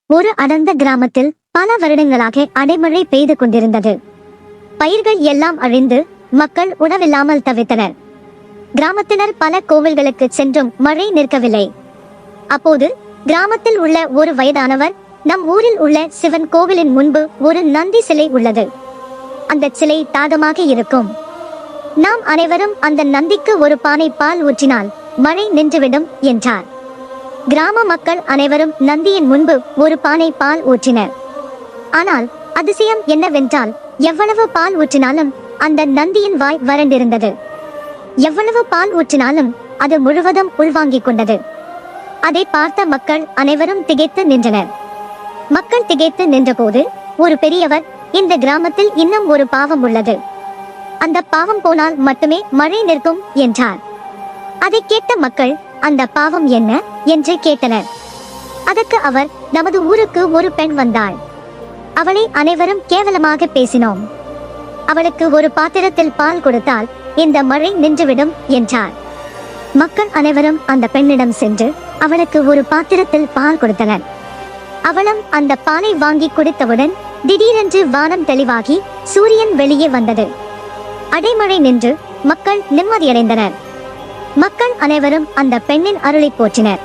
ஒரு அடர்ந்த கிராமத்தில் பல வருடங்களாக அடைமழை பெய்து கொண்டிருந்தது. பயிர்கள் எல்லாம் அழிந்து மக்கள் உணவில்லாமல் தவித்தனர். கிராமத்தினர் பல கோவில்களுக்கு சென்றும் மழை நிற்கவில்லை. அப்போது கிராமத்தில் உள்ள ஒரு வயதானவர், நம் ஊரில் உள்ள சிவன் கோவிலின் முன்பு ஒரு நந்தி சிலை உள்ளது. அந்த சிலை தாகமாக இருக்கும். நாம் அனைவரும் அந்த நந்திக்கு ஒரு பானை பால் ஊற்றினால் மழை நின்றுவிடும் என்றார். கிராம மக்கள் அனைவரும் நந்தியின் முன்பு ஒரு பானை பால் ஊற்றினர். ஆனால் அதிசயம் என்னவென்றால், எவ்வளவு பால் ஊற்றினாலும் அந்த நந்தியின் வாய் வறண்டிருந்தது. எவ்வளவு பால் ஊற்றினாலும் அது முழுவதும் உள்வாங்கிக் கொண்டது. அதை பார்த்த மக்கள் அனைவரும் திகைத்து நின்றனர். மக்கள் திகைத்து நின்றபோது ஒரு பெரியவர், இந்த கிராமத்தில் இன்னும் ஒரு பாவம் உள்ளது. அந்த பாவம் போனால் மட்டுமே மழை நிற்கும் என்றார். அதை கேட்ட மக்கள், அந்த பாவம் என்ன என்று கேட்டனர். அதற்கு அவர், நமது ஊருக்கு ஒரு பெண் வந்தாள். அவளை அனைவரும் கேவலமாக பேசினோம். அவளுக்கு ஒரு பாத்திரத்தில் பால் கொடுத்தால் இந்த மழை நின்றுவிடும் என்றார். மக்கள் அனைவரும் அந்த பெண்ணிடம் சென்று அவளுக்கு ஒரு பாத்திரத்தில் பால் கொடுத்தனர். அவளும் அந்த பாலை வாங்கி குடித்தவுடன் திடீரென்று வானம் தெளிவாகி சூரியன் வெளியே வந்தது. அடைமழை நின்று மக்கள் நிம்மதியடைந்தனர். மக்கள் அனைவரும் அந்த பெண்ணின் அருளை போற்றினர்.